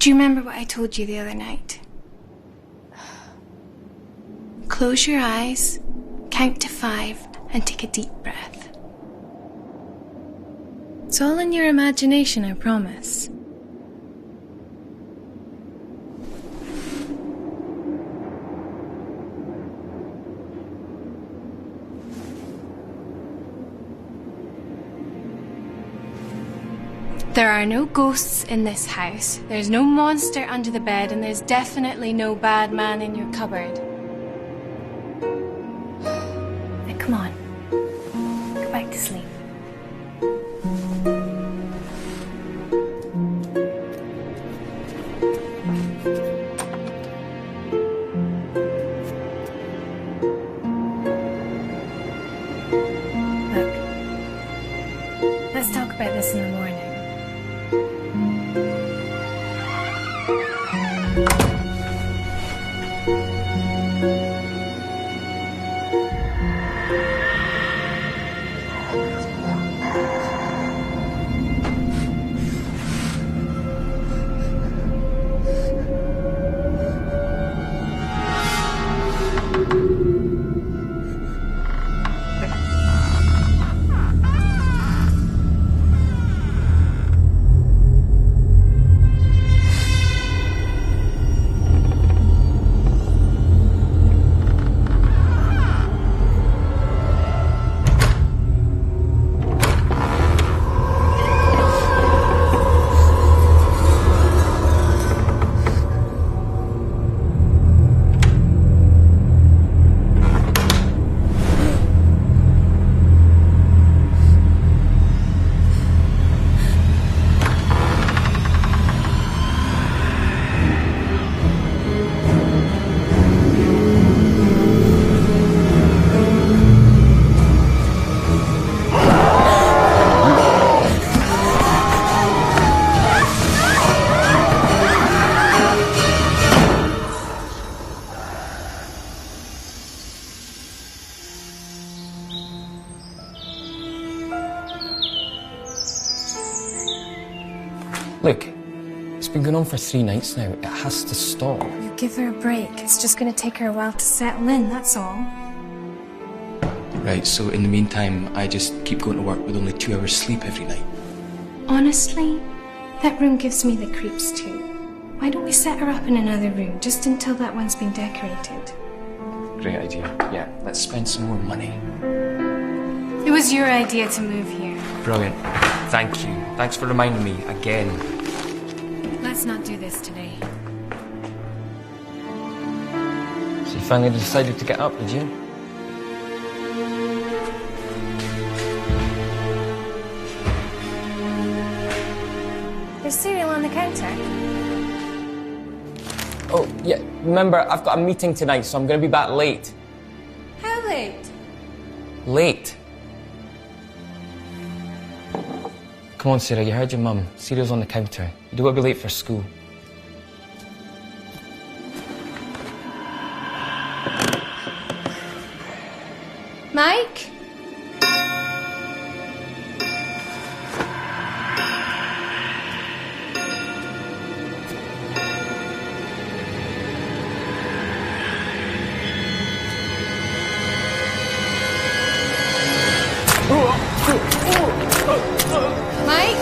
Do you remember what I told you the other night? Close your eyes, count to 5, and take a deep breath. It's all in your imagination, I promise. There are no ghosts in this house, there's no monster under the bed, and there's definitely no bad man in your cupboard. Now come on, go back to sleep. Look, let's talk about this in the morning. Look, it's been going on for 3 nights now. It has to stop. You give her a break. It's just going to take her a while to settle in, that's all. Right, so in the meantime, I just keep going to work with only 2 hours sleep every night. Honestly, that room gives me the creeps too. Why don't we set her up in another room, just until that one's been decorated? Great idea. Yeah, let's spend some more money. It was your idea to move here. Brilliant. Thank you. Thanks for reminding me again. Let's not do this today. So you finally decided to get up, did you? There's cereal on the counter. Oh, yeah, remember, I've got a meeting tonight, so I'm going to be back late. How late? Late. Come on, Sarah, you heard your mum. Cereal's on the counter. You don't want to be late for school. Mike? Mike?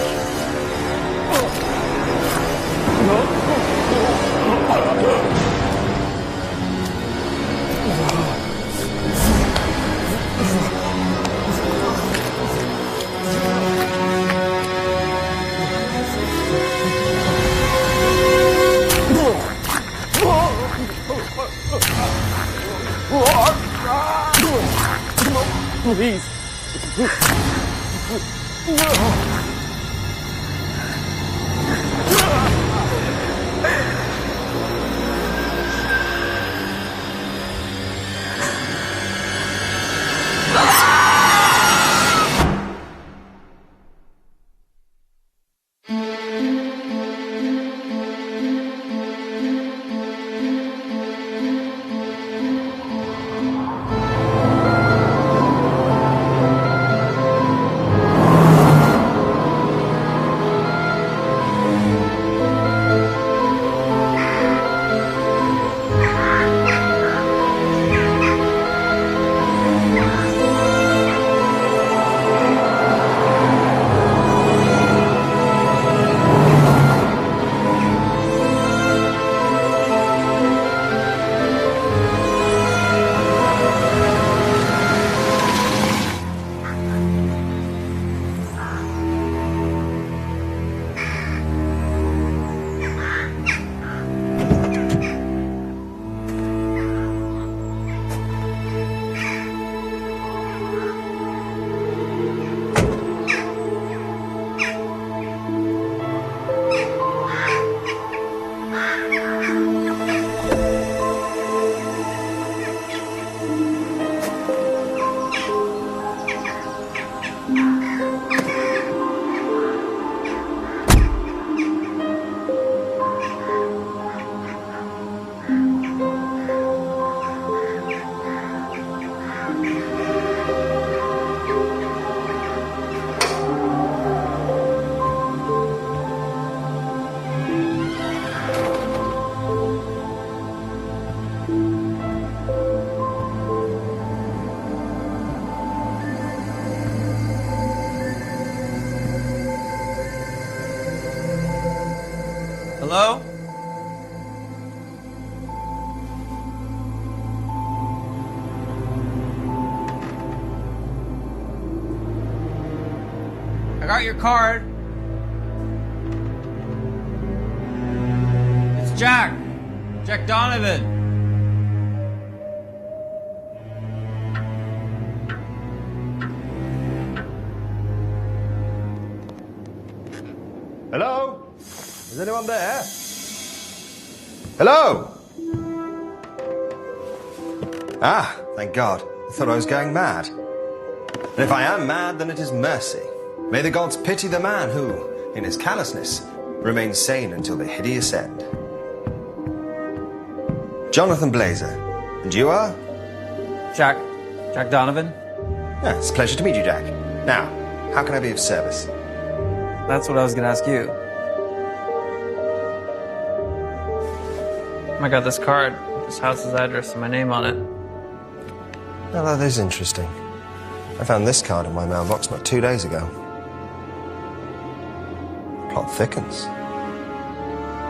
Please. Hello? I got your card. It's Jack. Jack Donovan. Hello? Is anyone there? Hello? Ah, thank God. I thought I was going mad. And if I am mad, then it is mercy. May the gods pity the man who, in his callousness, remains sane until the hideous end. Jonathan Blazer. And you are? Jack Donovan. Yeah, it's a pleasure to meet you, Jack. Now, how can I be of service? That's what I was gonna ask you. I got this card, this house's address and my name on it. Now, that is interesting. I found this card in my mailbox about 2 days ago. Plot thickens.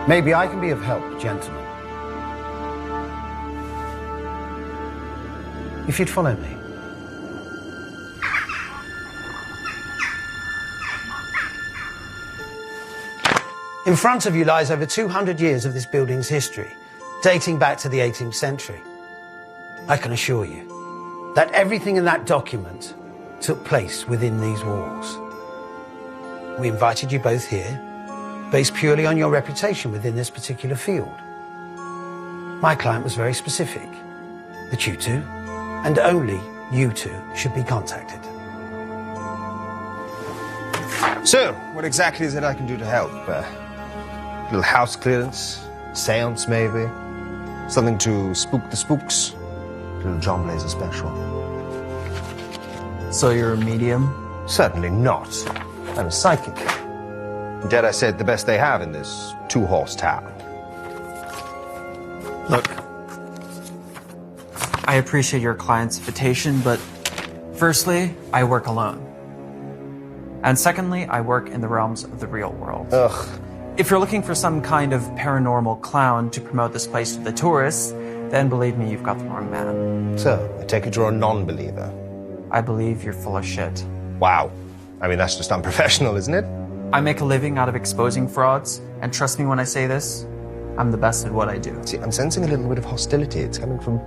Maybe I can be of help, gentlemen. If you'd follow me. In front of you lies over 200 years of this building's history, dating back to the 18th century. I can assure you that everything in that document took place within these walls. We invited you both here, based purely on your reputation within this particular field. My client was very specific, that you two, and only you two, should be contacted. So, what exactly is it I can do to help? Little house clearance, seance maybe, something to spook the spooks. Little John Blazer special. So you're a medium? Certainly not. I'm a psychic. Dare I say it, the best they have in this two-horse town. Look, I appreciate your client's invitation, but firstly, I work alone. And secondly, I work in the realms of the real world. Ugh. If you're looking for some kind of paranormal clown to promote this place to the tourists, then believe me, you've got the wrong man. So, I take it you're a non-believer. I believe you're full of shit. Wow. I mean, that's just unprofessional, isn't it? I make a living out of exposing frauds, and trust me when I say this, I'm the best at what I do. See, I'm sensing a little bit of hostility. It's coming from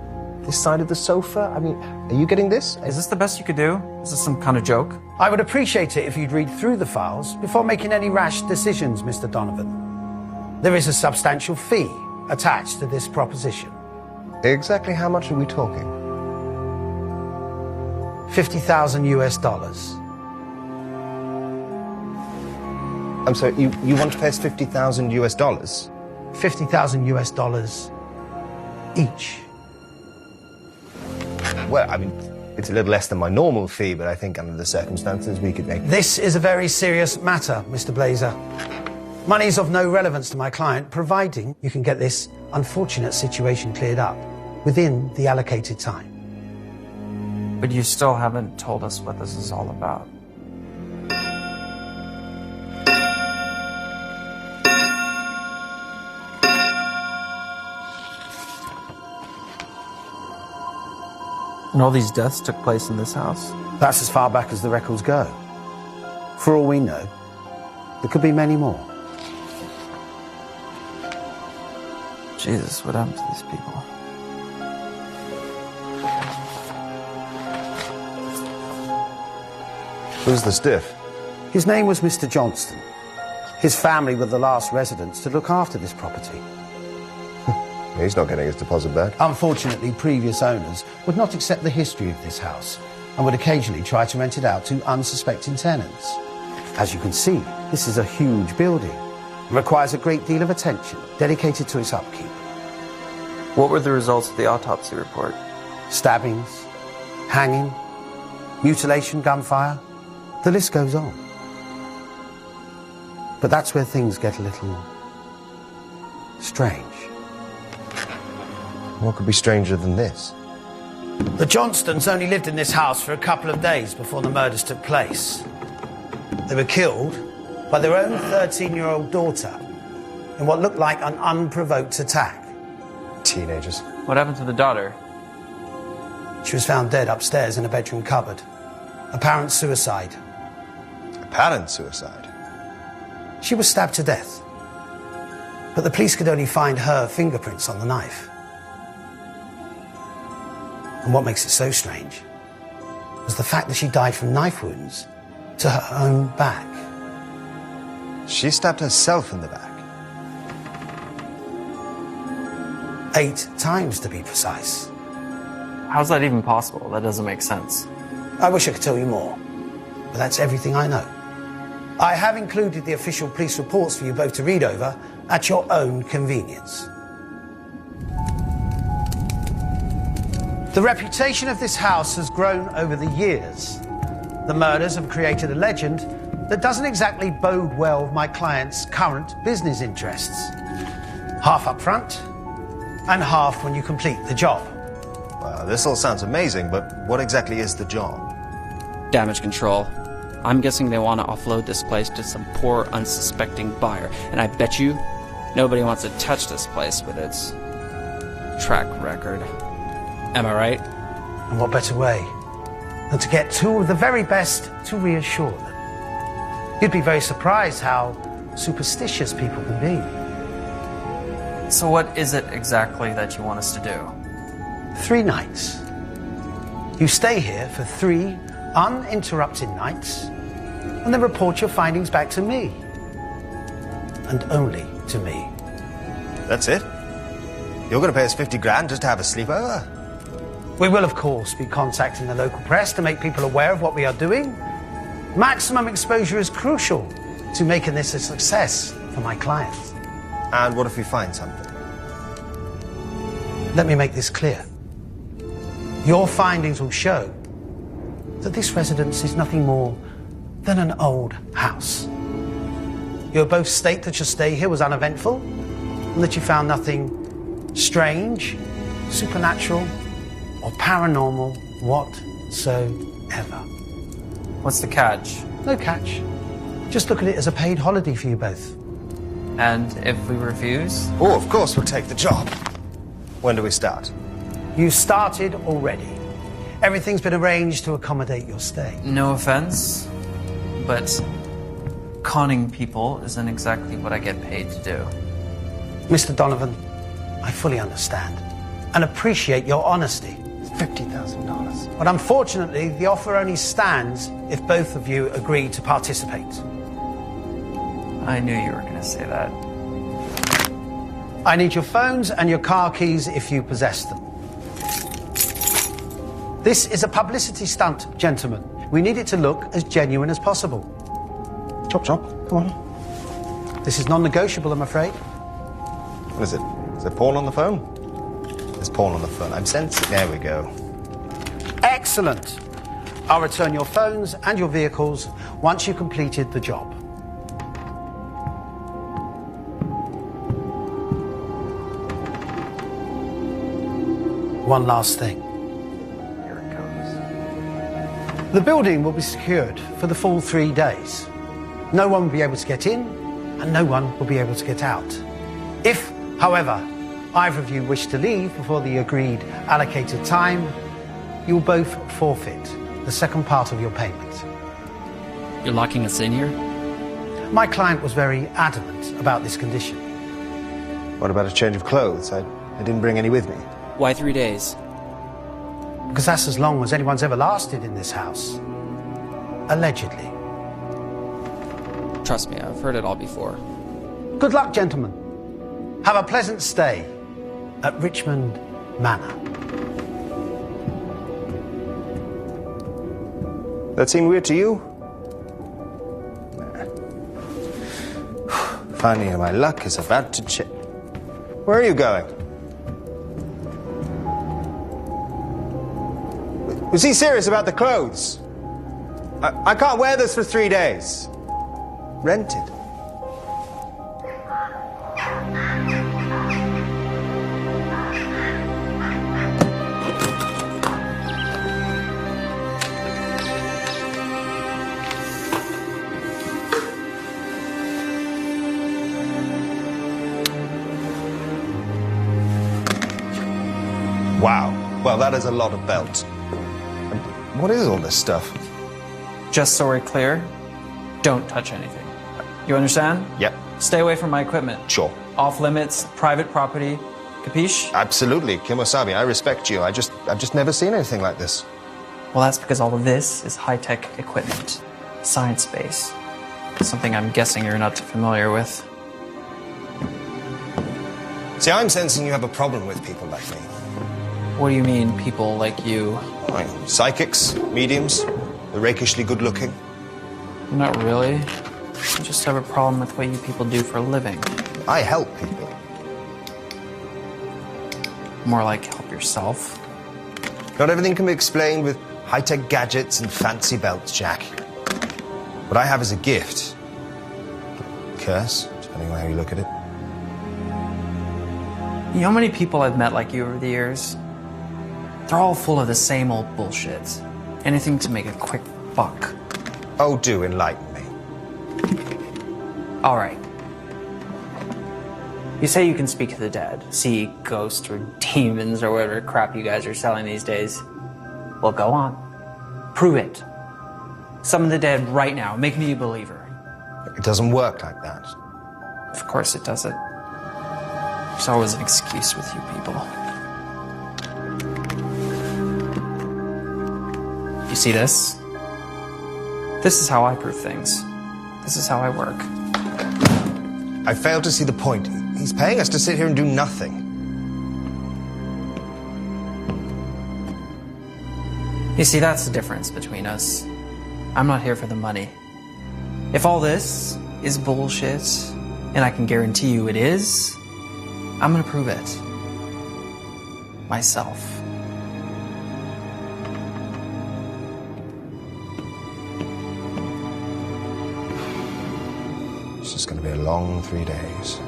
this side of the sofa. I mean, are you getting this? Is this the best you could do? Is this some kind of joke? I would appreciate it if you'd read through the files before making any rash decisions, Mr. Donovan. There is a substantial fee attached to this proposition. Exactly how much are we talking? 50,000 US dollars. I'm sorry, you want to pay us 50,000 US dollars? 50,000 US dollars each. Well, I mean, it's a little less than my normal fee, but I think under the circumstances we could make... This is a very serious matter, Mr. Blazer. Money is of no relevance to my client, providing you can get this unfortunate situation cleared up within the allocated time. But you still haven't told us what this is all about. And all these deaths took place in this house? That's as far back as the records go. For all we know, there could be many more. Jesus, what happened to these people? Who's the stiff? His name was Mr. Johnston. His family were the last residents to look after this property. He's not getting his deposit back. Unfortunately, previous owners would not accept the history of this house and would occasionally try to rent it out to unsuspecting tenants. As you can see, this is a huge building and requires a great deal of attention dedicated to its upkeep. What were the results of the autopsy report? Stabbings, hanging, mutilation, gunfire, the list goes on. But that's where things get a little strange. What could be stranger than this? The Johnstons only lived in this house for a couple of days before the murders took place. They were killed by their own 13-year-old daughter, in what looked like an unprovoked attack. Teenagers. What happened to the daughter? She was found dead upstairs in a bedroom cupboard. Apparent suicide. Apparent suicide. She was stabbed to death. But the police could only find her fingerprints on the knife. And what makes it so strange was the fact that she died from knife wounds to her own back. She stabbed herself in the back. 8 times, to be precise. How's that even possible? That doesn't make sense. I wish I could tell you more, but that's everything I know. I have included the official police reports for you both to read over at your own convenience. The reputation of this house has grown over the years. The murders have created a legend that doesn't exactly bode well with my client's current business interests. Half up front, and half when you complete the job. Well, this all sounds amazing, but what exactly is the job? Damage control. I'm guessing they want to offload this place to some poor, unsuspecting buyer. And I bet you nobody wants to touch this place with its track record. Am I right? And what better way than to get 2 of the very best to reassure them? You'd be very surprised how superstitious people can be. So what is it exactly that you want us to do? 3 nights. You stay here for 3 uninterrupted nights and then report your findings back to me. And only to me. That's it? You're going to pay us 50 grand just to have a sleepover? We will, of course, be contacting the local press to make people aware of what we are doing. Maximum exposure is crucial to making this a success for my clients. And what if we find something? Let me make this clear. Your findings will show that this residence is nothing more than an old house. You'll both state that your stay here was uneventful and that you found nothing strange, supernatural, or paranormal whatsoever. What's the catch? No catch. Just look at it as a paid holiday for you both. And if we refuse? Oh, of course we'll take the job. When do we start? You started already. Everything's been arranged to accommodate your stay. No offense, but conning people isn't exactly what I get paid to do. Mr. Donovan, I fully understand and appreciate your honesty. $50,000. But unfortunately, the offer only stands if both of you agree to participate. I knew you were going to say that. I need your phones and your car keys if you possess them. This is a publicity stunt, gentlemen. We need it to look as genuine as possible. Chop, chop. Come on. This is non-negotiable, I'm afraid. What is it? Is it Paul on the phone? There's Paul on the phone. I'm sensing. There we go. Excellent. I'll return your phones and your vehicles once you've completed the job. One last thing. Here it goes. The building will be secured for the full 3 days. No one will be able to get in, and no one will be able to get out. If, however, either of you wish to leave before the agreed allocated time, you will both forfeit the second part of your payment. You're locking us in here? My client was very adamant about this condition. What about a change of clothes? I didn't bring any with me. Why 3 days? Because that's as long as anyone's ever lasted in this house. Allegedly. Trust me, I've heard it all before. Good luck, gentlemen. Have a pleasant stay at Richmond Manor. That seem weird to you? Finally, my luck is about to change. Where are you going? Was he serious about the clothes? I can't wear this for 3 days. Rented. Well, that is a lot of belt. And what is all this stuff? Just so we're clear, don't touch anything. You understand? Yep, Stay away from my equipment. sure. Off limits, private property. Capiche? Absolutely, Kimosabi, I respect you. I've just never seen anything like this. Well, that's because all of this is high-tech equipment. Science-based. Something I'm guessing you're not familiar with. See, I'm sensing you have a problem with people like me. What do you mean, people like you? Right. Psychics, mediums, the rakishly good-looking. Not really. I just have a problem with what you people do for a living. I help people. More like help yourself. Not everything can be explained with high-tech gadgets and fancy belts, Jack. What I have is a gift. Curse, depending on how you look at it. You know how many people I've met like you over the years? They're all full of the same old bullshit. Anything to make a quick buck. Oh, do enlighten me. All right. You say you can speak to the dead, see ghosts or demons or whatever crap you guys are selling these days. Well, go on. Prove it. Summon the dead right now. Make me a believer. It doesn't work like that. Of course it doesn't. There's always an excuse with you people. You see this? This is how I prove things. This is how I work. I fail to see the point. He's paying us to sit here and do nothing. You see, that's the difference between us. I'm not here for the money. If all this is bullshit, and I can guarantee you it is, I'm gonna prove it. Myself. It's just going to be a long 3 days.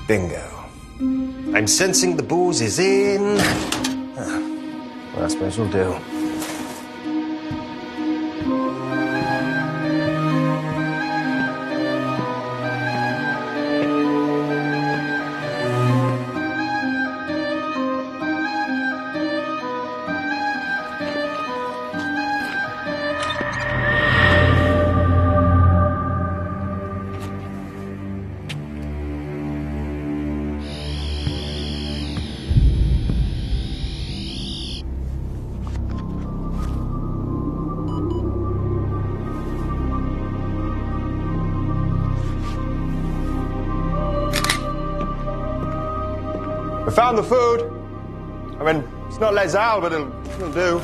Bingo. I'm sensing the booze is in. Well, I suppose we'll do. We found the food. I mean, it's not Les Al, but it'll do.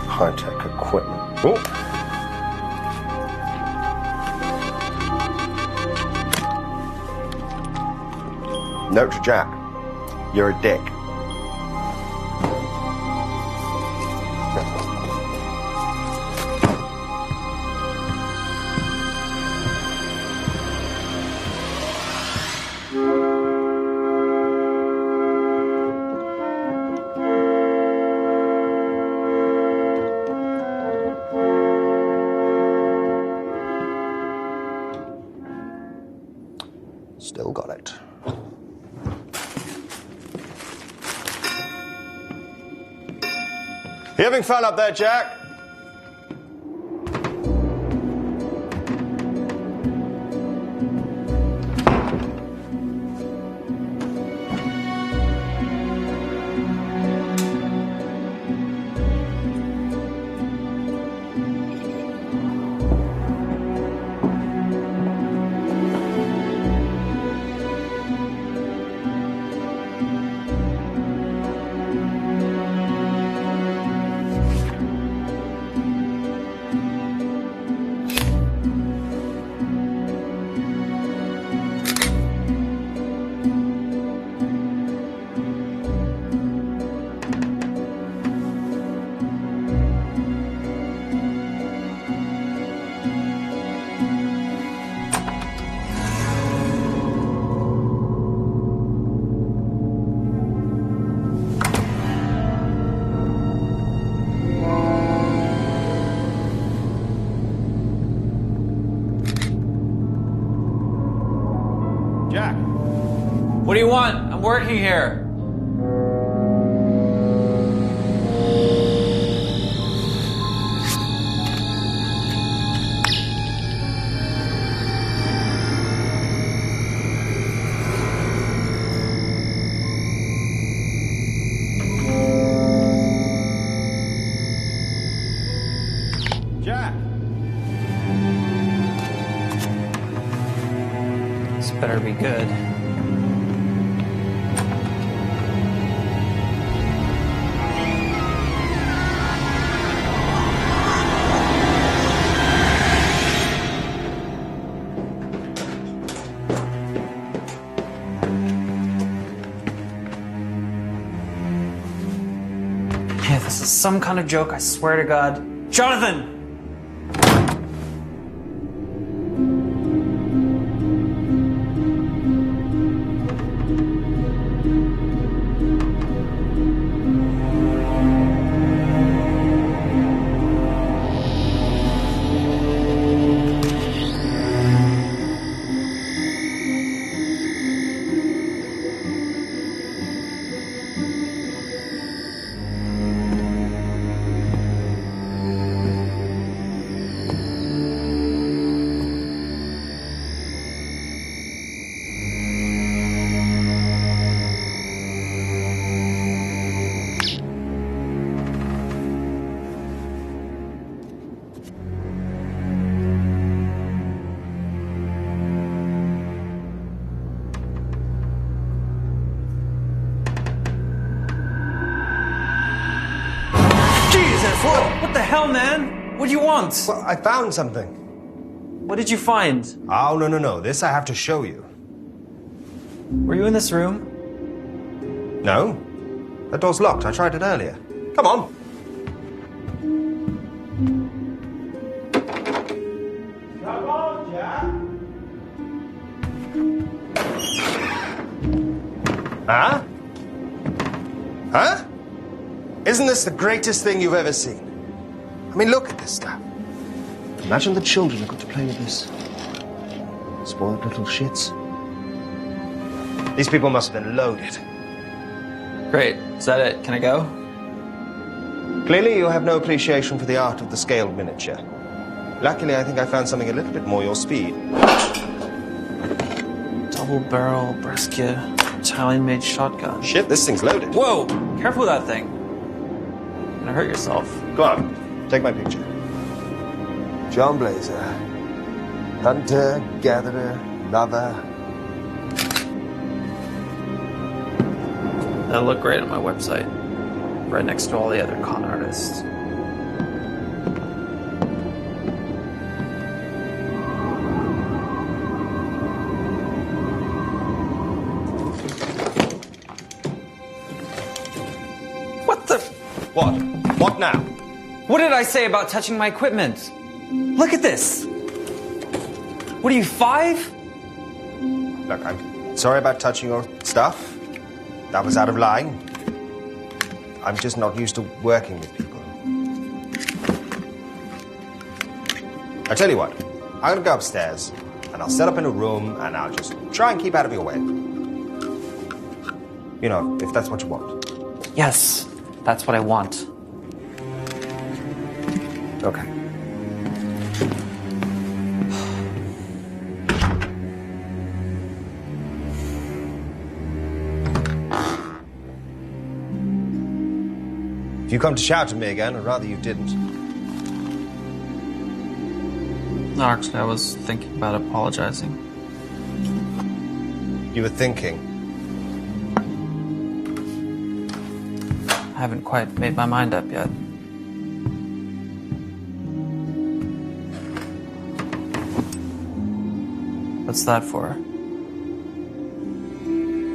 High-tech equipment. Oh. Note to Jack. You're a dick. Still got it. You having fun up there, Jack? Jack. What do you want? I'm working here. Jack. This better be good. Yeah, this is some kind of joke, I swear to God. Jonathan! What the hell, man? What do you want? Well, I found something. What did you find? Oh, no. This I have to show you. Were you in this room? No. That door's locked. I tried it earlier. Come on. Come on, Jack. Huh? Huh? Isn't this the greatest thing you've ever seen? I mean, look at this stuff. Imagine the children who got to play with this. Spoiled little shits. These people must have been loaded. Great. Is that it? Can I go? Clearly, you have no appreciation for the art of the scaled miniature. Luckily, I think I found something a little bit more your speed. Double barrel brisket Italian-made shotgun. Shit, this thing's loaded. Whoa! Careful with that thing. You're gonna hurt yourself. Go on, take my picture. John Blazer. Hunter, gatherer, lover. That'll look great on my website. Right next to all the other con artists. What the? What? What now? What did I say about touching my equipment? Look at this. What are you, 5? Look, I'm sorry about touching your stuff. That was out of line. I'm just not used to working with people. I tell you what, I'm gonna go upstairs and I'll set up in a room and I'll just try and keep out of your way. You know, if that's what you want. Yes, that's what I want. Okay. If you come to shout at me again, I'd rather you didn't. No, actually, I was thinking about apologizing. You were thinking. I haven't quite made my mind up yet. What's that for?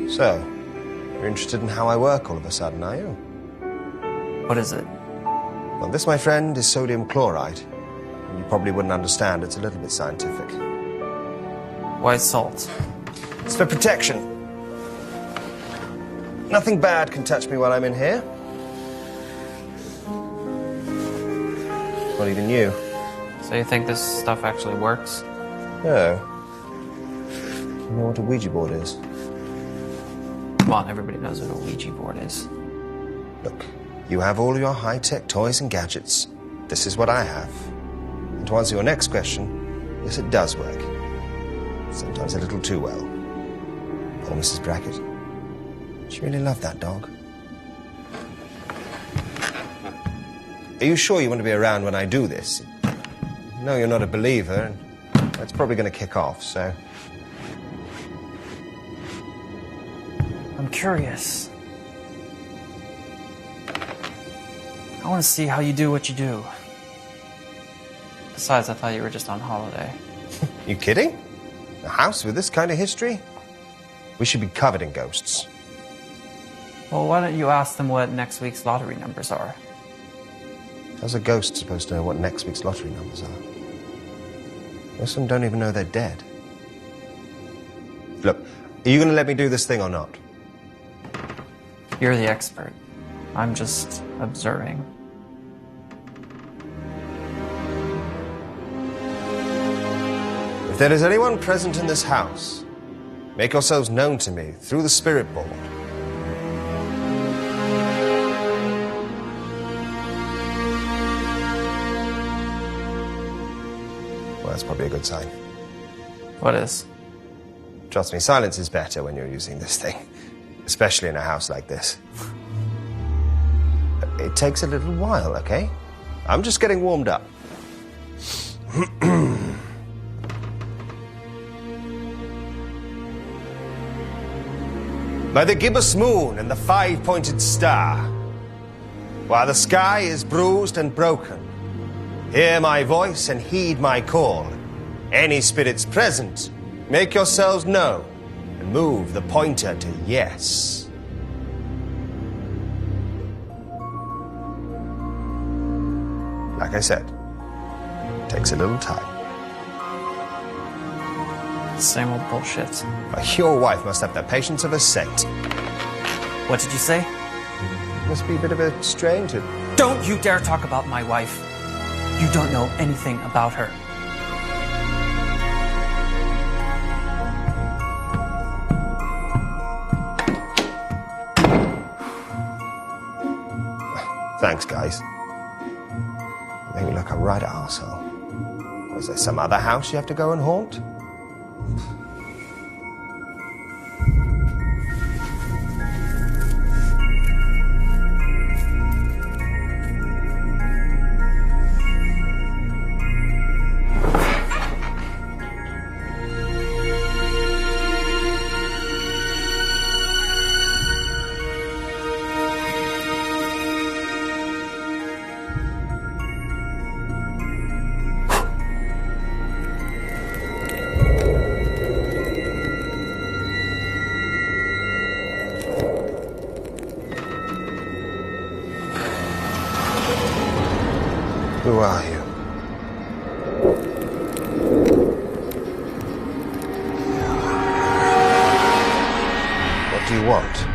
So, you're interested in how I work all of a sudden, are you? What is it? Well, this, my friend, is sodium chloride. You probably wouldn't understand. It's a little bit scientific. Why salt? It's for protection. Nothing bad can touch me while I'm in here. Not even you. So you think this stuff actually works? No. You know what a Ouija board is? Come on, everybody knows what a Ouija board is. Look, you have all your high-tech toys and gadgets. This is what I have. And to answer your next question, yes, it does work. Sometimes a little too well. Poor Mrs. Brackett. She really loved that dog. Are you sure you want to be around when I do this? No, you're not a believer, and it's probably going to kick off, so... I'm curious. I want to see how you do what you do. Besides, I thought you were just on holiday. You kidding? A house with this kind of history? We should be covered in ghosts. Well, why don't you ask them what next week's lottery numbers are? How's a ghost supposed to know what next week's lottery numbers are? Most of them don't even know they're dead. Look, are you going to let me do this thing or not? You're the expert. I'm just observing. If there is anyone present in this house, make yourselves known to me through the spirit board. Well, that's probably a good sign. What is? Trust me, silence is better when you're using this thing, especially in a house like this. It takes a little while, okay? I'm just getting warmed up. By the gibbous moon and the five-pointed star, while the sky is bruised and broken, hear my voice and heed my call. Any spirits present, make yourselves known and move the pointer to yes. Like I said, it takes a little time. Same old bullshit. Your wife must have the patience of a saint. What did you say? Must be a bit of a strain to... Don't you dare talk about my wife. You don't know anything about her. Thanks, guys. You make me look a right arsehole. Was there some other house you have to go and haunt? Who are you? What do you want?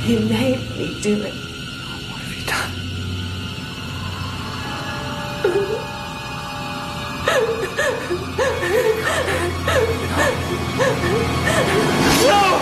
You made me do it. What have you done? No!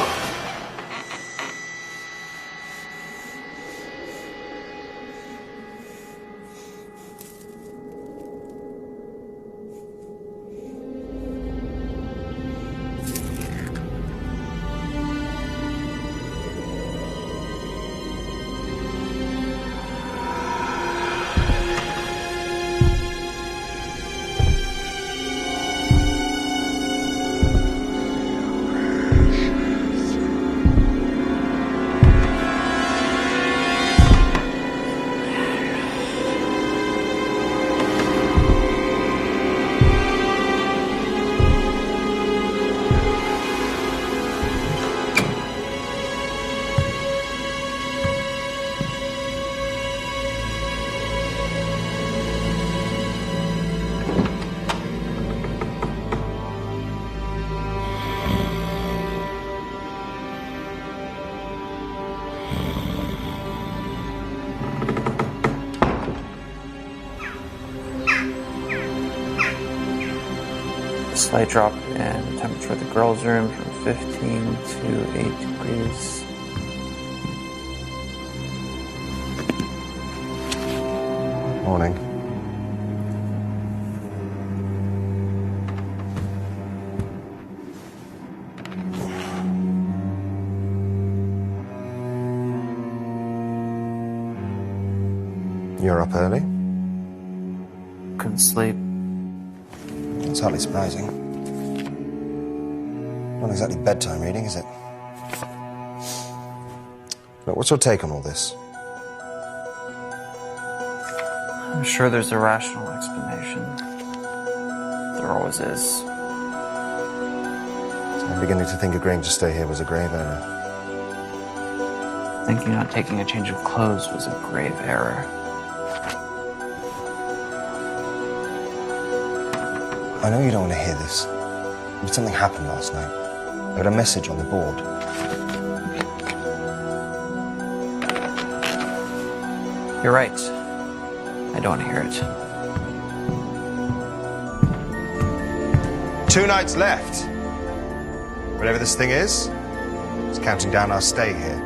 Slight drop in temperature of the girls' room from 15 to 8 degrees. Morning. You're up early? Couldn't sleep. It's hardly surprising. Not exactly bedtime reading, is it? Look, what's your take on all this? I'm sure there's a rational explanation. There always is. I'm beginning to think agreeing to stay here was a grave error. Thinking not taking a change of clothes was a grave error. I know you don't want to hear this, but something happened last night. I got a message on the board. You're right. I don't want to hear it. 2 nights left. Whatever this thing is, it's counting down our stay here.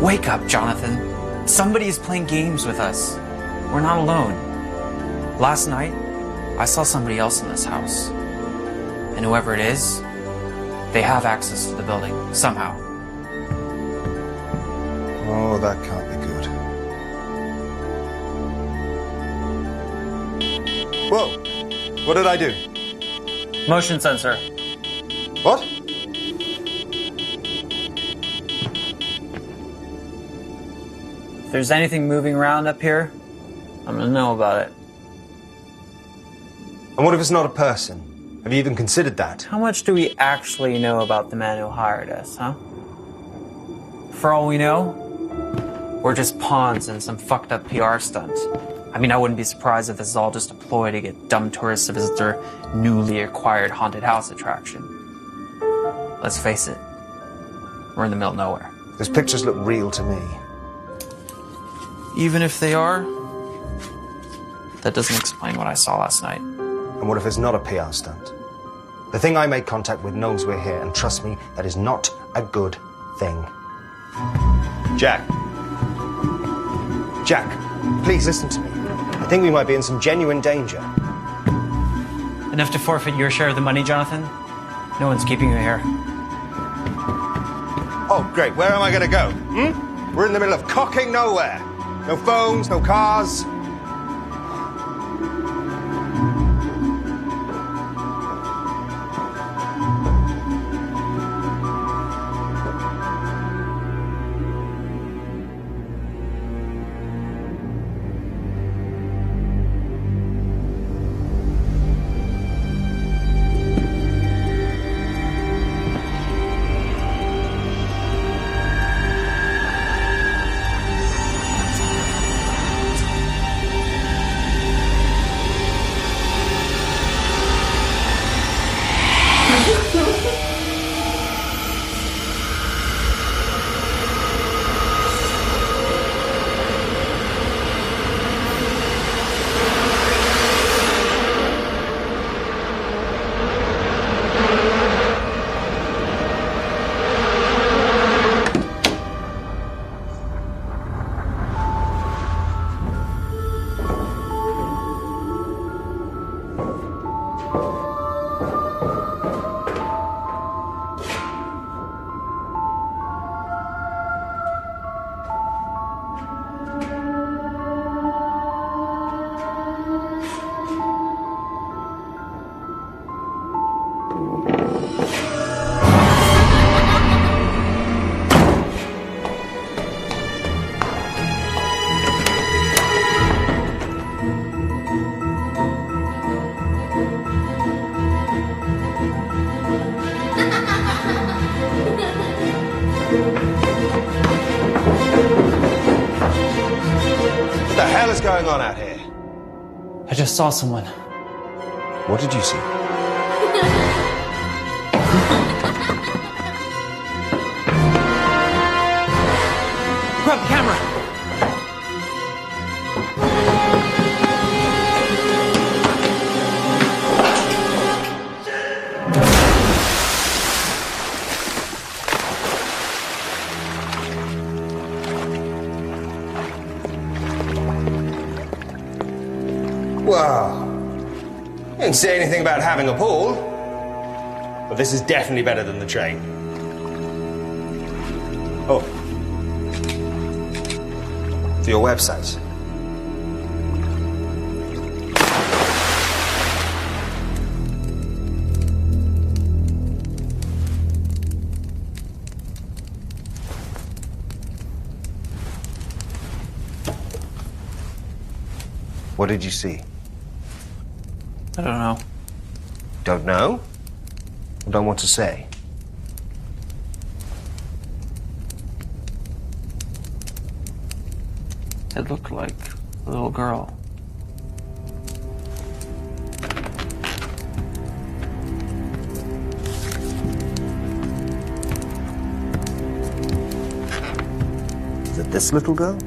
Wake up, Jonathan. Somebody is playing games with us. We're not alone. Last night, I saw somebody else in this house. And whoever it is, they have access to the building, somehow. Oh, that can't be good. Whoa! What did I do? Motion sensor. What? If there's anything moving around up here, I'm gonna know about it. And what if it's not a person? Have you even considered that? How much do we actually know about the man who hired us, huh? For all we know, we're just pawns in some fucked up PR stunt. I mean, I wouldn't be surprised if this is all just a ploy to get dumb tourists to visit their newly acquired haunted house attraction. Let's face it, we're in the middle of nowhere. Those pictures look real to me. Even if they are, that doesn't explain what I saw last night. And what if it's not a PR stunt? The thing I made contact with knows we're here, and trust me, that is not a good thing. Jack. Jack, please listen to me. I think we might be in some genuine danger. Enough to forfeit your share of the money, Jonathan? No one's keeping you here. Oh, great. Where am I going to go? We're in the middle of cocking nowhere. No phones, no cars. What the hell is going on out here? I just saw someone. What did you see? Grab the camera! Wow. Didn't say anything about having a pool. But this is definitely better than the train. Oh. For your website. What did you see? I don't know. Don't know? Or don't want to say? It looked like a little girl. Is it this little girl?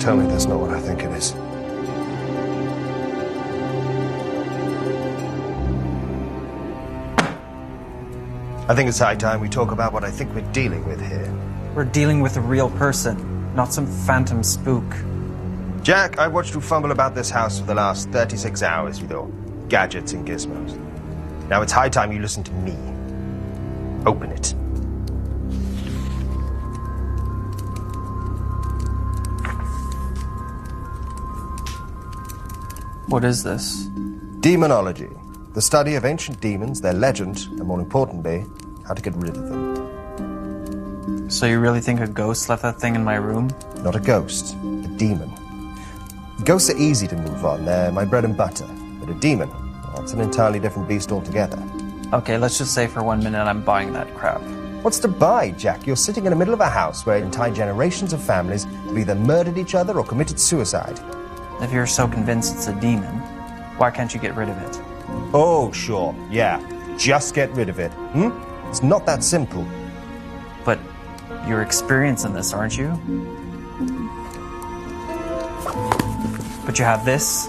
Tell me that's not what I think it is. I think it's high time we talk about what I think we're dealing with here. We're dealing with a real person, not some phantom spook. Jack, I've watched you fumble about this house for the last 36 hours with your gadgets and gizmos. Now it's high time you listen to me. Open it. What is this? Demonology. The study of ancient demons, their legend, and more importantly, how to get rid of them. So you really think a ghost left that thing in my room? Not a ghost, a demon. Ghosts are easy to move on, they're my bread and butter. But a demon, well, that's an entirely different beast altogether. Okay, let's just say for 1 minute I'm buying that crap. What's to buy, Jack? You're sitting in the middle of a house where entire generations of families have either murdered each other or committed suicide. If you're so convinced it's a demon, why can't you get rid of it? Oh, sure, yeah. Just get rid of it. It's not that simple. But you're experienced in this, aren't you? But you have this?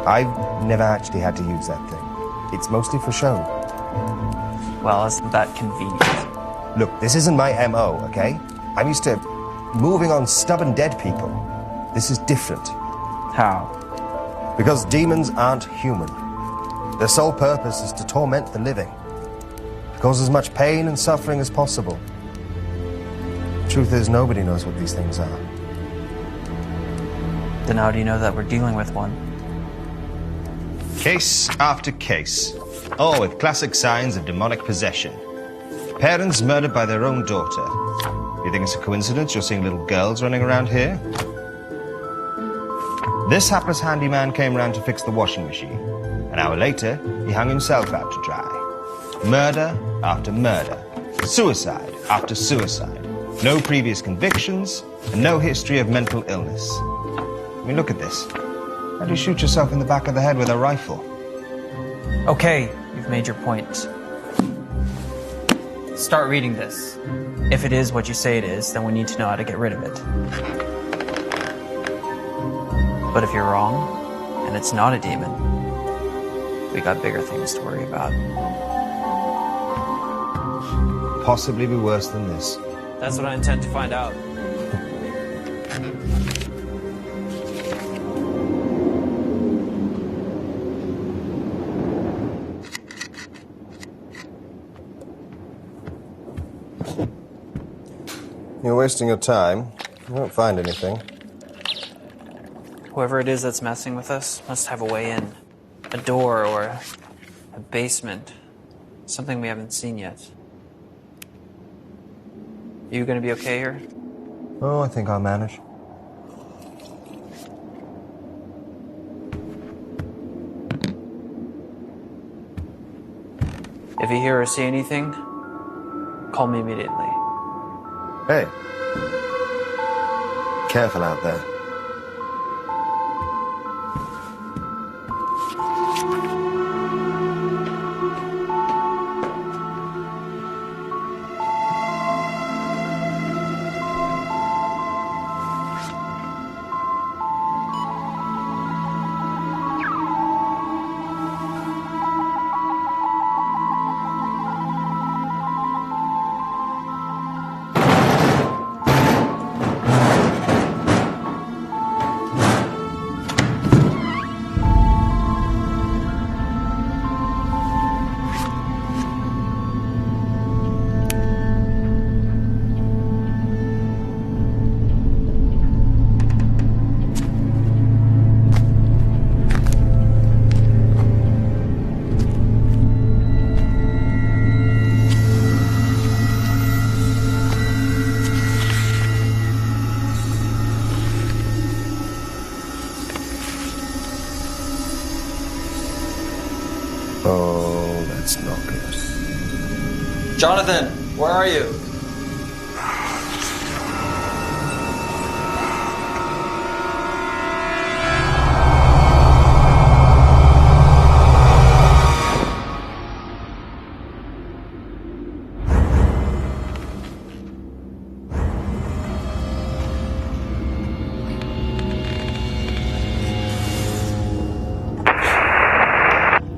I've never actually had to use that thing. It's mostly for show. Well, isn't that convenient? Look, this isn't my MO, okay? I'm used to moving on stubborn dead people. This is different. How? Because demons aren't human. Their sole purpose is to torment the living. Cause as much pain and suffering as possible. The truth is, nobody knows what these things are. Then how do you know that we're dealing with one? Case after case, all with classic signs of demonic possession. Parents murdered by their own daughter. You think it's a coincidence you're seeing little girls running around here? This hapless handyman came round to fix the washing machine. An hour later, he hung himself out to dry. Murder after murder. Suicide after suicide. No previous convictions, and no history of mental illness. I mean, look at this. How do you shoot yourself in the back of the head with a rifle? Okay, you've made your point. Start reading this. If it is what you say it is, then we need to know how to get rid of it. But if you're wrong, and it's not a demon, we got bigger things to worry about. Possibly be worse than this. That's what I intend to find out. You're wasting your time. You won't find anything. Whoever it is that's messing with us must have a way in. A door or a basement. Something we haven't seen yet. You gonna be okay here? Oh, I think I'll manage. If you hear or see anything, call me immediately. Hey. Careful out there. Oh, that's not good. Jonathan, where are you?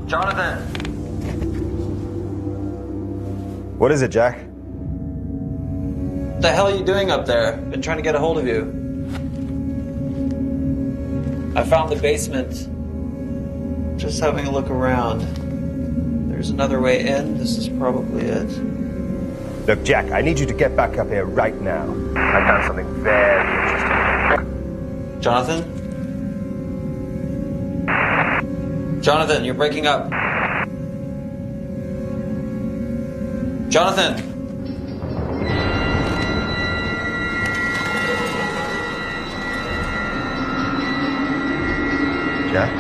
Jonathan! What is it, Jack? What the hell are you doing up there? Been trying to get a hold of you. I found the basement. Just having a look around. There's another way in. This is probably it. Look, Jack, I need you to get back up here right now. I found something very interesting. Jonathan? Jonathan, you're breaking up. Jonathan! Jack?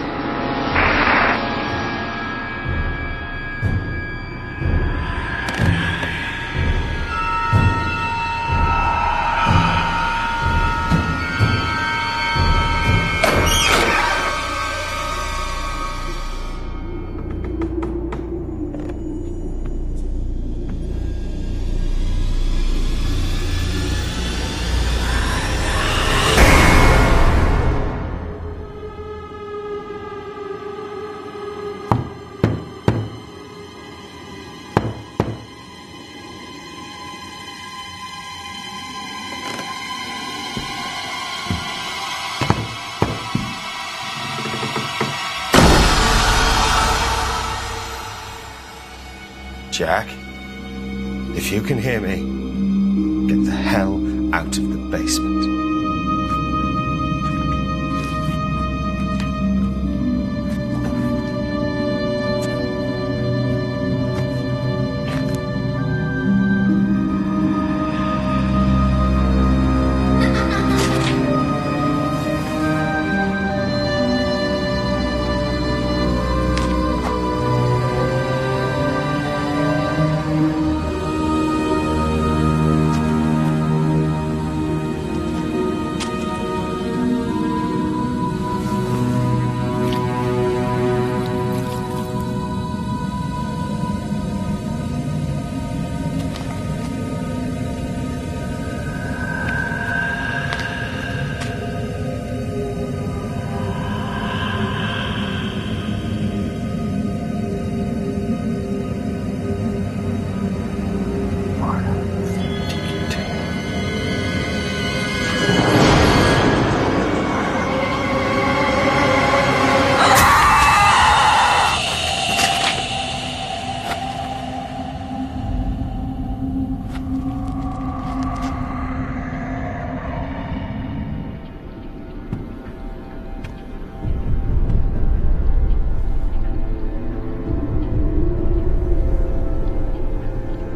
Jack, if you can hear me, get the hell out of the basement.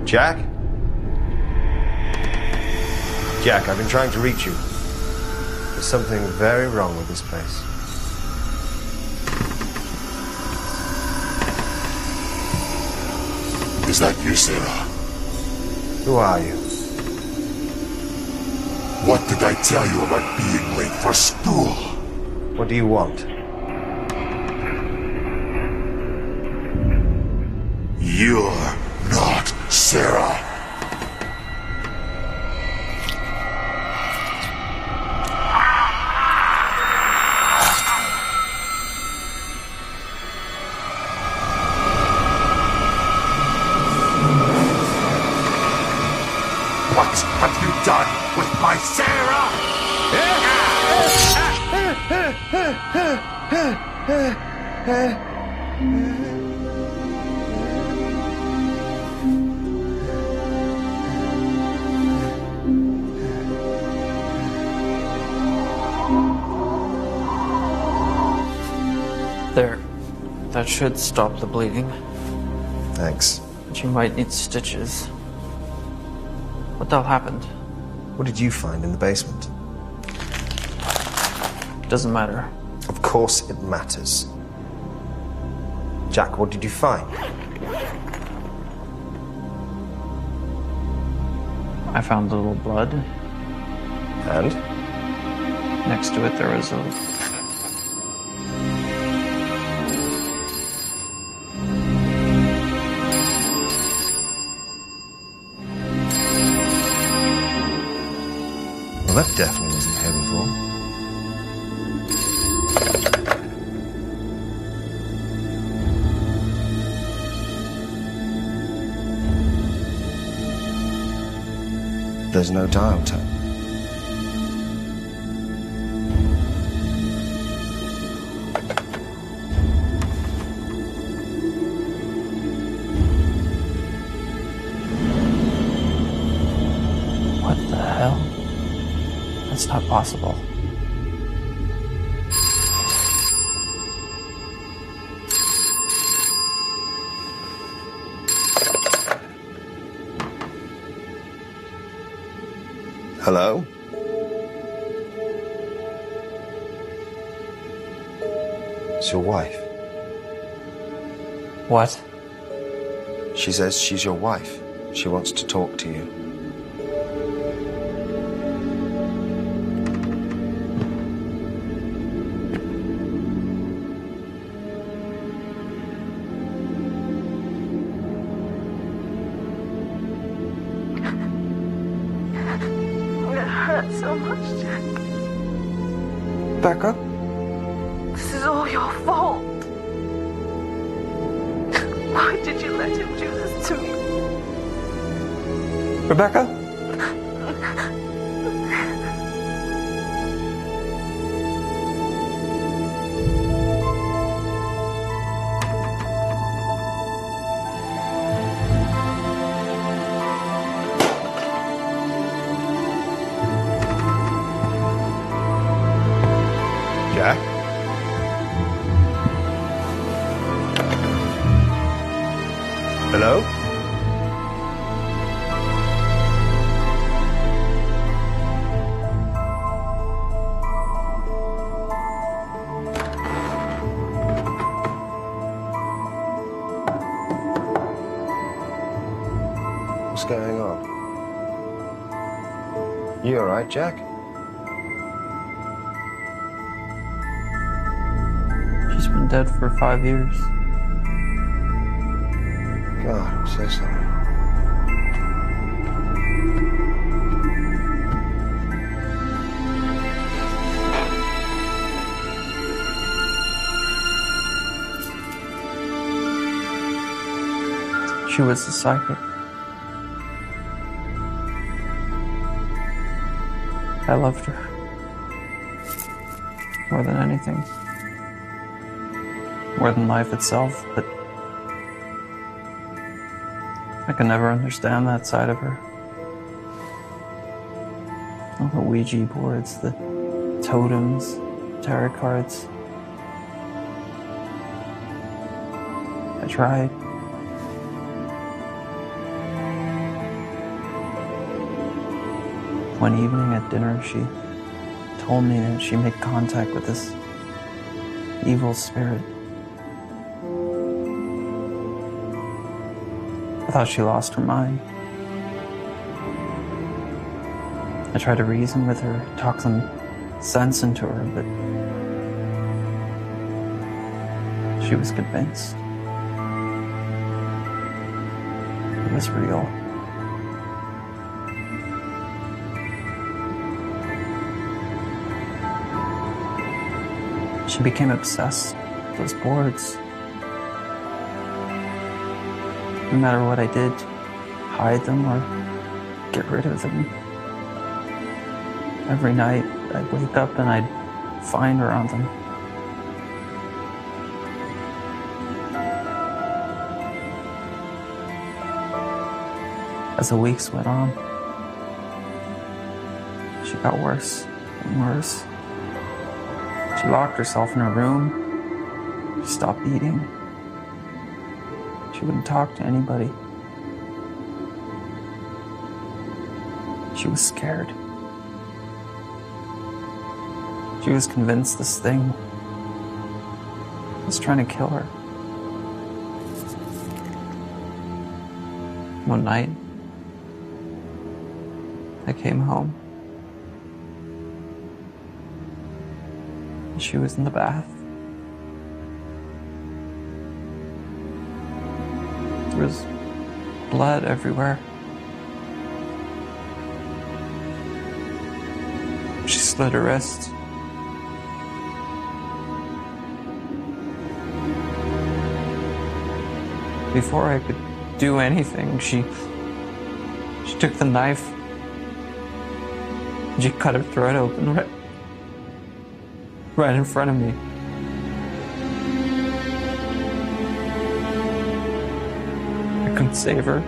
Jack? Jack, I've been trying to reach you. There's something very wrong with this place. Is that you, Sarah? Who are you? What did I tell you about being late for school? What do you want? You're not Sarah. What have you done with my Sarah? There. That should stop the bleeding. Thanks. But you might need stitches. What the hell happened? What did you find in the basement? Doesn't matter. Of course it matters. Jack, what did you find? I found a little blood. And? Next to it there was a... Well, that definitely wasn't here before. There's no dial tone. What the hell? That's not possible. Hello? It's your wife. What? She says she's your wife. She wants to talk to you. So much, Jack. Becca? This is all your fault. Why did you let him do this to me? Rebecca? Jack? Hello? What's going on? You all right, Jack? She's been dead for 5 years. God, I'm so sorry. She was the psychic. I loved her. More than anything. More than life itself, but I could never understand that side of her. All the Ouija boards, the totems, tarot cards. I tried. One evening at dinner, she told me that she made contact with this evil spirit. I thought she lost her mind. I tried to reason with her, talk some sense into her, but she was convinced. It was real. She became obsessed with those boards. No matter what I did, hide them or get rid of them. Every night, I'd wake up and I'd find her on them. As the weeks went on, she got worse and worse. She locked herself in her room. She stopped eating. She wouldn't talk to anybody. She was scared. She was convinced this thing was trying to kill her. One night, I came home. She was in the bath. There was blood everywhere. She slit her wrist. Before I could do anything, she took the knife. She cut her throat open right in front of me. I couldn't save her.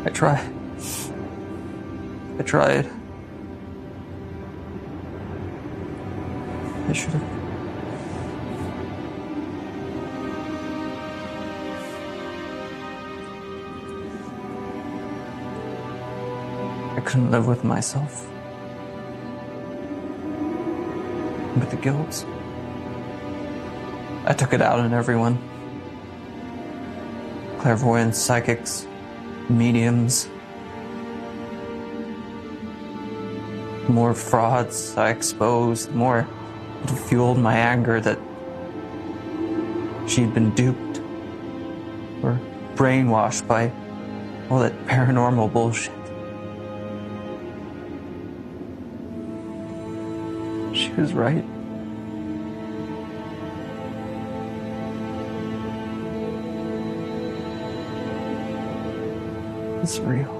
I tried. I should have. I couldn't live with myself. With the guilt. I took it out on everyone. Clairvoyants, psychics, mediums. The more frauds I exposed, the more it fueled my anger that she'd been duped or brainwashed by all that paranormal bullshit. She was right. It's real.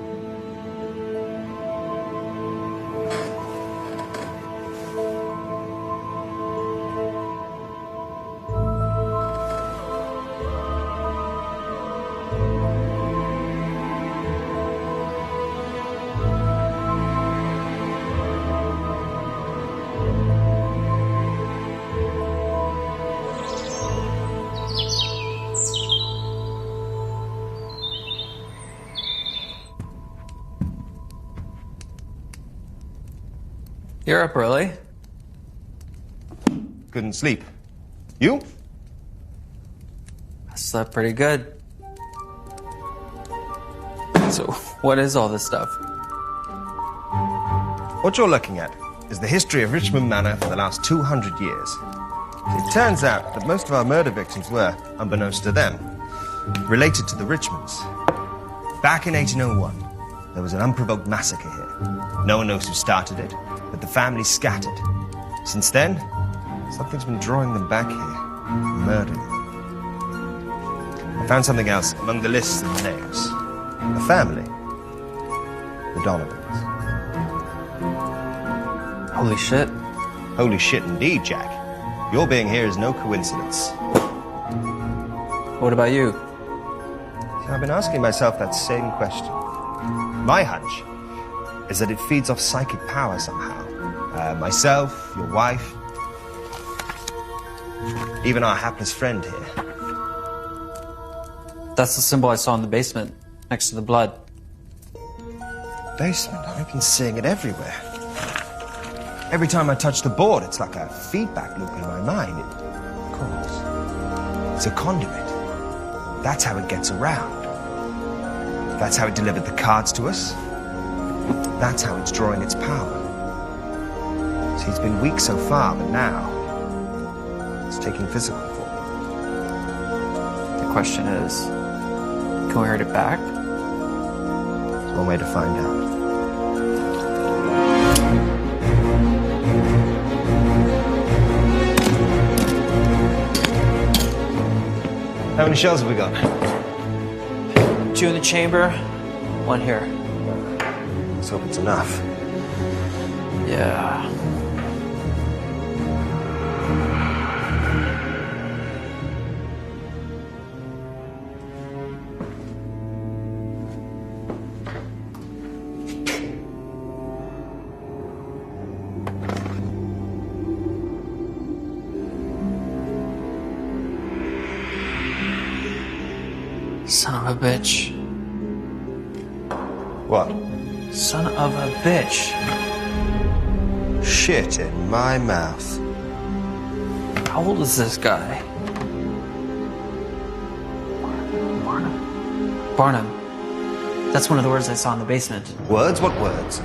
You're up early. Couldn't sleep. You? I slept pretty good. So, what is all this stuff? What you're looking at is the history of Richmond Manor for the last 200 years. It turns out that most of our murder victims were, unbeknownst to them, related to the Richmonds. Back in 1801, there was an unprovoked massacre here. No one knows who started it, but the family scattered. Since then, something's been drawing them back here, murdering them. I found something else among the lists of names. A family. The Donovans. Holy shit. Holy shit indeed, Jack. Your being here is no coincidence. What about you? I've been asking myself that same question. My hunch is that it feeds off psychic power somehow. Myself, your wife, even our hapless friend here. That's the symbol I saw in the basement, next to the blood. Basement, I've been seeing it everywhere. Every time I touch the board, it's like a feedback loop in my mind. Of course. It's a conduit. That's how it gets around. That's how it delivered the cards to us. That's how it's drawing its power. See, it's been weak so far, but now it's taking physical form. The question is, can we hurt it back? There's one way to find out. How many shells have we got? 2 in the chamber, 1 here. Let's hope it's enough. Yeah. Son of a bitch. What? Son of a bitch. Shit in my mouth. How old is this guy? Barnum. That's one of the words I saw in the basement. Words? What words?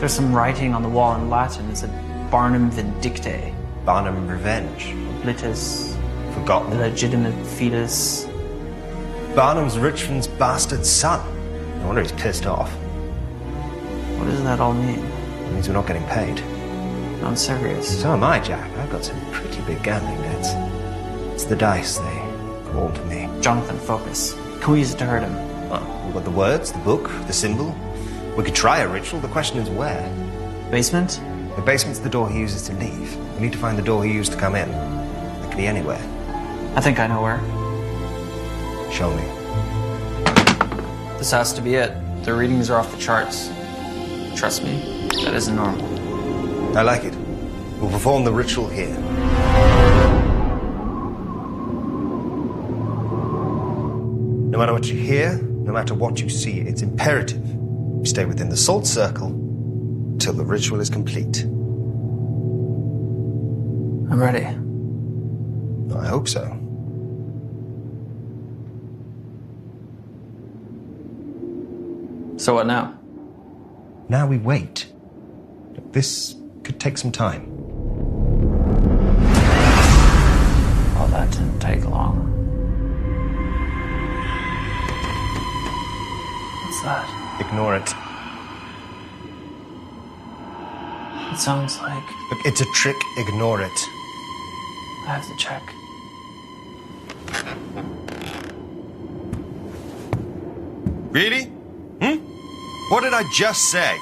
There's some writing on the wall in Latin. It said Barnum Vindicte. Barnum Revenge. Oblitus. Forgotten. Illegitimate fetus. Barnum's Richmond's bastard son. No wonder he's pissed off. What does that all mean? It means we're not getting paid. I'm serious. So am I, Jack. I've got some pretty big gambling debts. It's the dice, they call to me. Jonathan, focus. Can we use it to hurt him? Well, we've got the words, the book, the symbol. We could try a ritual. The question is where? Basement? The basement's the door he uses to leave. We need to find the door he used to come in. It could be anywhere. I think I know where. Show me. This has to be it. The readings are off the charts. Trust me, that isn't normal. I like it. We'll perform the ritual here. No matter what you hear, no matter what you see, it's imperative you stay within the salt circle till the ritual is complete. I'm ready. I hope so. So what now? Now we wait. This could take some time. Oh, that didn't take long. What's that? Ignore it. It sounds like Look, it's a trick. Ignore it. I have to check. Really? What did I just say?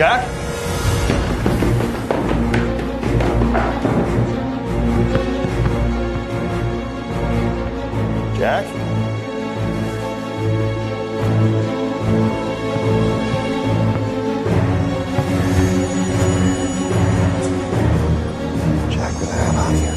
Jack? Jack? Jack, get the hell out of here.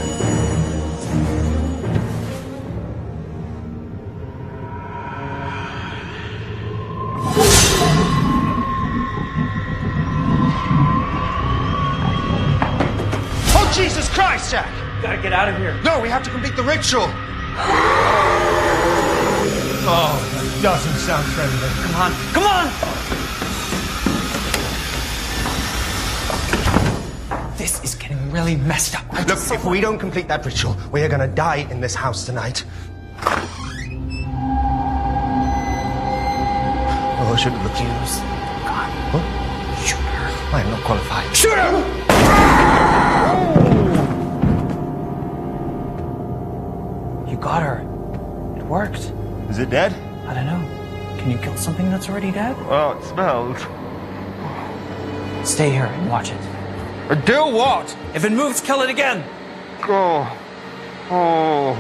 Oh, Jesus Christ, Jack! Gotta get out of here. No, we have to complete the ritual. Oh, that doesn't sound friendly. Come on, come on! This is getting really messed up. Look, if we don't complete that ritual, we are gonna die in this house tonight. Oh, I should have looked. Use God. What? Shoot her. I am not qualified. Shoot her! You got her. It worked. Is it dead? I don't know. Can you kill something that's already dead? Oh, it smells. Stay here and watch it. Do what? If it moves, kill it again. Oh. Oh.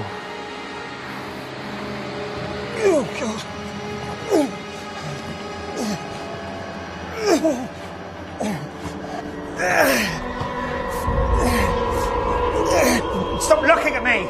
Oh, God. Stop looking at me!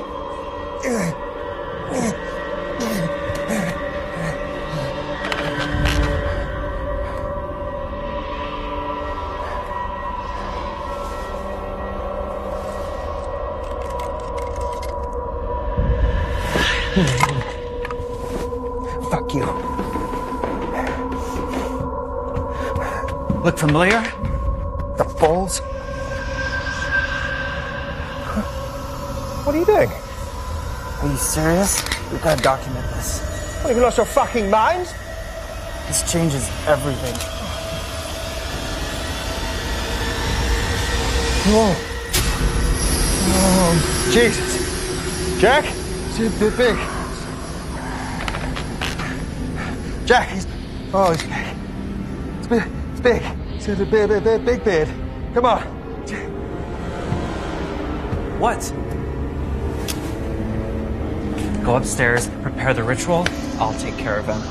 Fuck you. Look familiar? The balls? What are you doing? Are you serious? We've got to document this. What, have you lost your fucking mind? This changes everything. Whoa. Oh, Jesus. Jack? It's a bit big. Jack, he's big. It's big. It's big. It's a big beard. Come on. What? Go upstairs, prepare the ritual. I'll take care of him.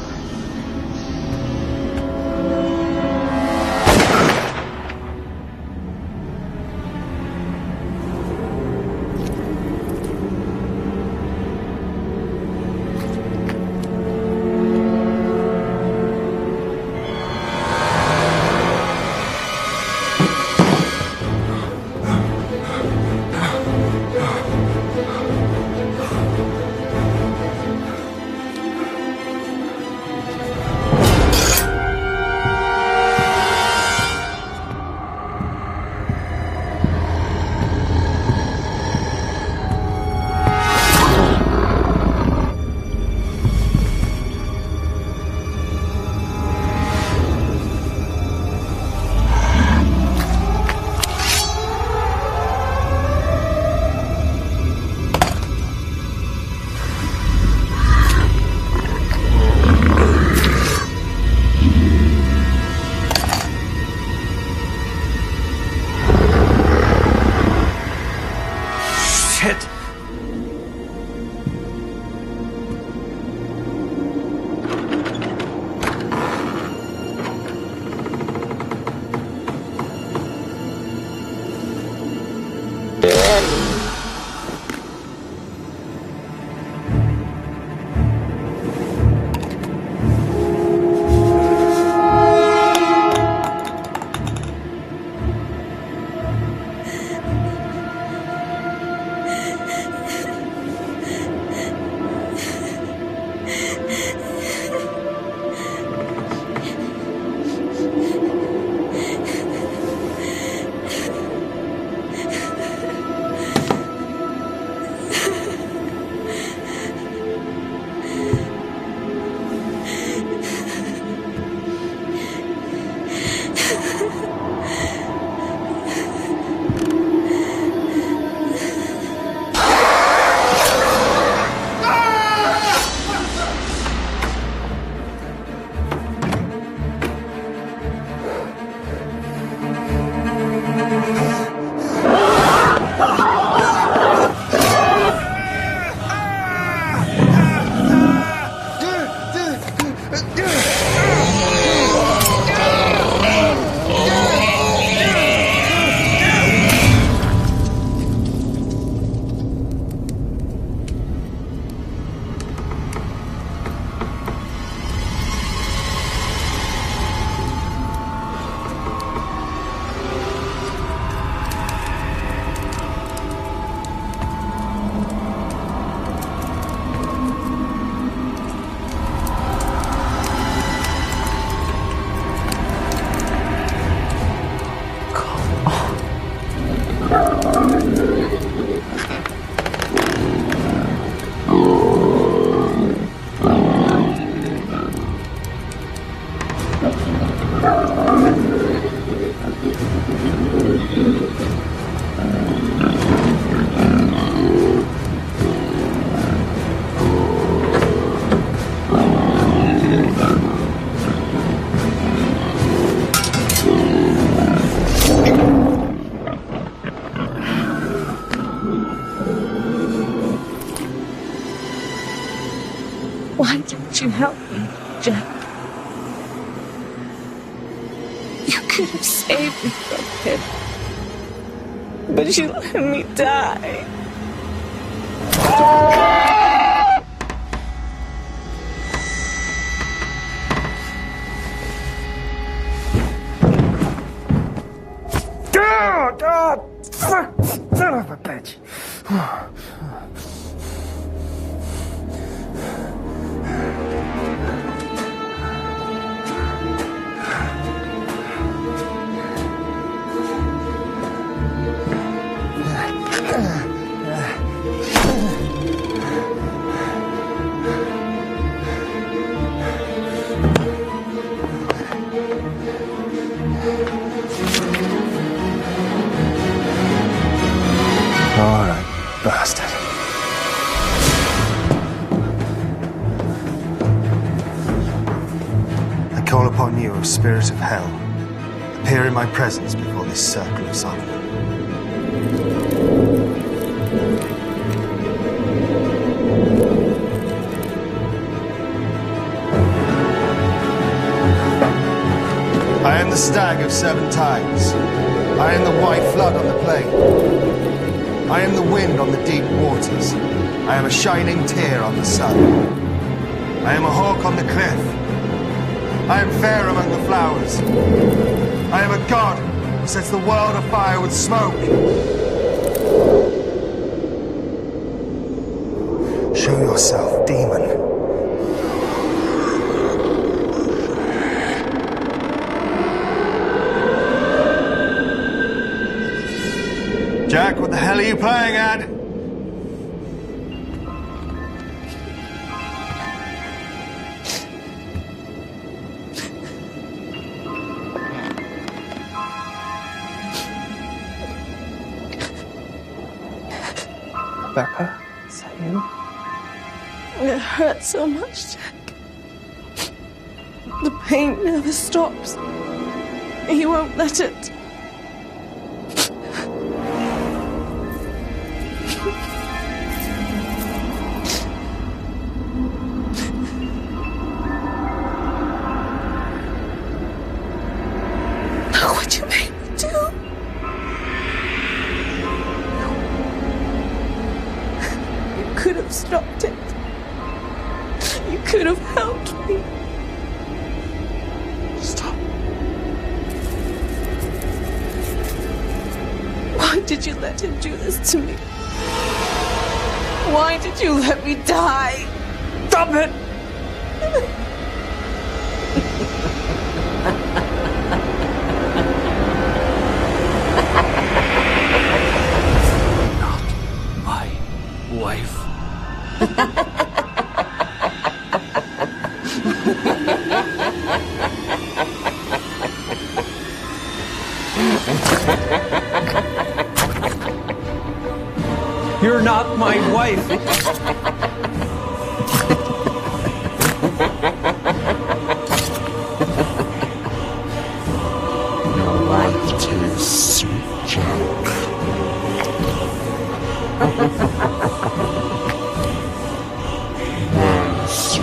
Why didn't you help me, Jack? You could have saved me from him. But you let me die. Son of a bitch. All right, bastard. I call upon you, O spirit of hell. Appear in my presence before this circle of Solomon. I am the stag of 7 tides. I am the white flood on the plain. I am the wind on the deep waters. I am a shining tear on the sun. I am a hawk on the cliff. I am fair among the flowers. I am a god who sets the world afire with smoke. Show yourself, demon. Jack, what the hell are you playing at? Becca, is that you? It hurts so much, Jack. The pain never stops. He won't let it. Look what you made me do. You could have stopped it. You could have helped me. Stop. Why did you let him do this to me? Why did you let me die? Stop it! Not my wife. You're not my wife. Your life tastes sweet, Jack. Very sweet.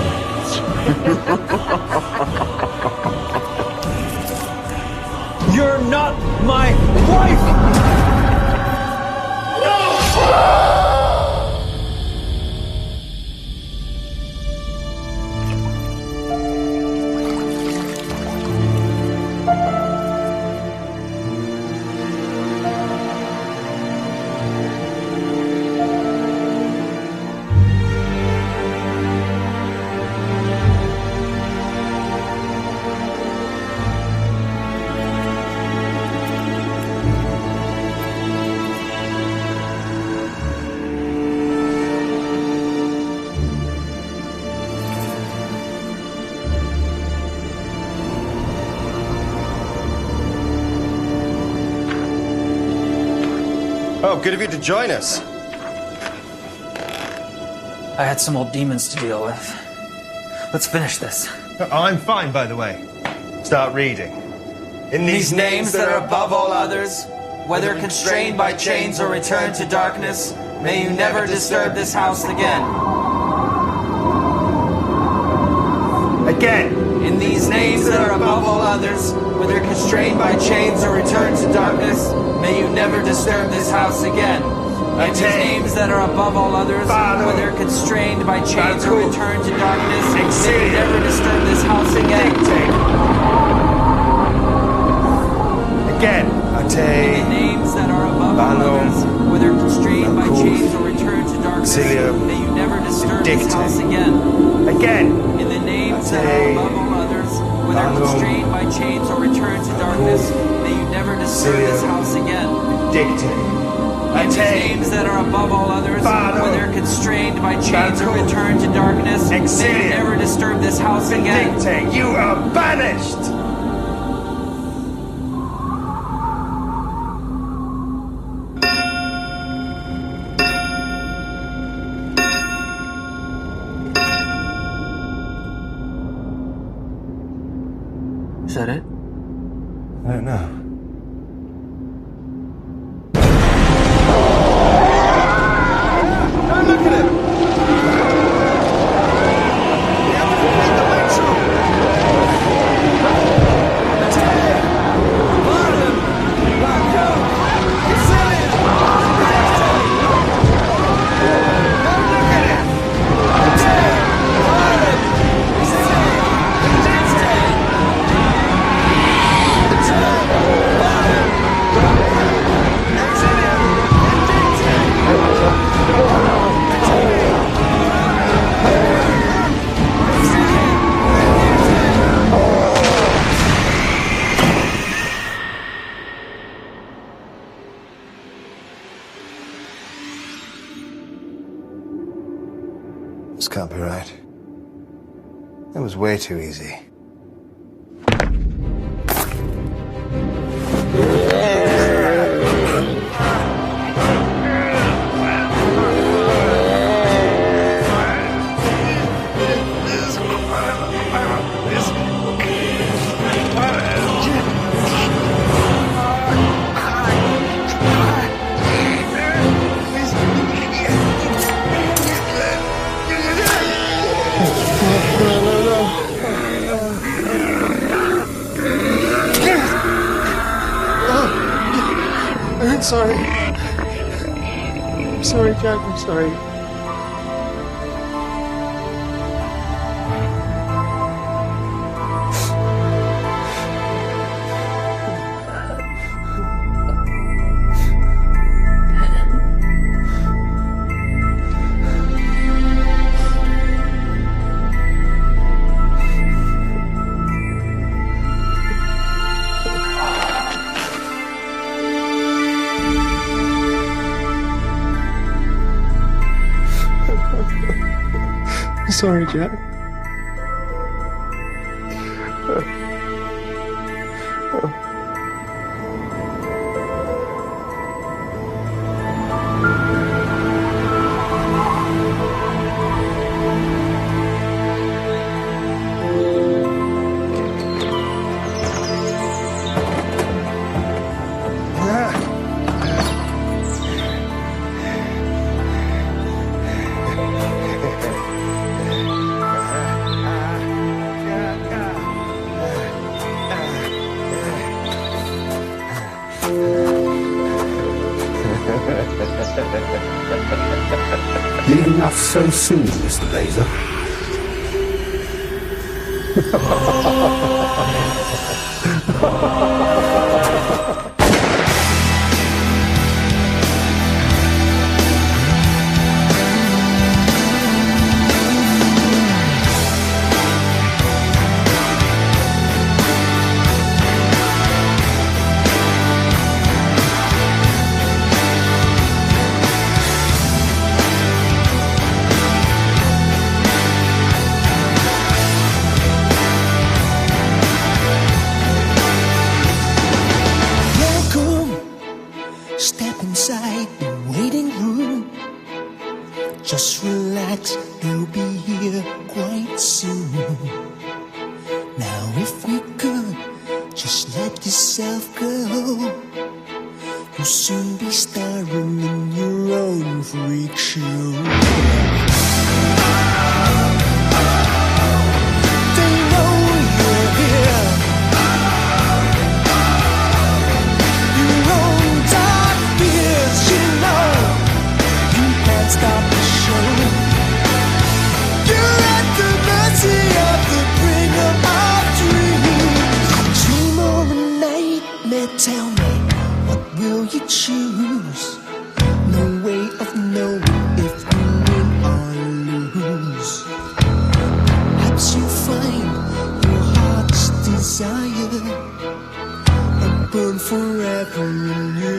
Oh, good of you to join us. I had some old demons to deal with. Let's finish this. I'm fine, by the way. Start reading. In These names that are above all others, whether constrained by chains or returned to darkness, may you never disturb this house again. Again. In these names that are above all others, whether constrained by chains or returned to darkness, may you never disturb this house again. In these names that are above all others, whether constrained by chains or returned to darkness, may you never disturb this house again. Again. In the names that are above all others, whether constrained by chains or returned to darkness, may you never disturb this house again. Again. In the names that are above all others, whether constrained by chains or returned to darkness, may you never disturb this house again. In the names that are above all others, whether constrained by chains or returned to darkness, may you never disturb this house again. You are banished! Is that it? I don't know. Don't look at him! We have to complete the ritual! Bottom! Go! Brazilian! Don't look at him! Bottom! Brazilian! This can't be right. That was way too easy. I'm sorry. I'm sorry, Jack. I'm sorry. Sorry, Jack. Leaving us so soon, Mr. Laser. Just relax, they'll be here quite soon. Now if you could, just let yourself go. You'll soon be starring in your own freak show. They know you're here. Your own dark fears, you know. You can't stop the show. You're at the mercy of the bringer of dreams. Dream or a nightmare, tell me, what will you choose? No way of knowing if you win or lose. Perhaps you find your heart's desire a burn forever in you.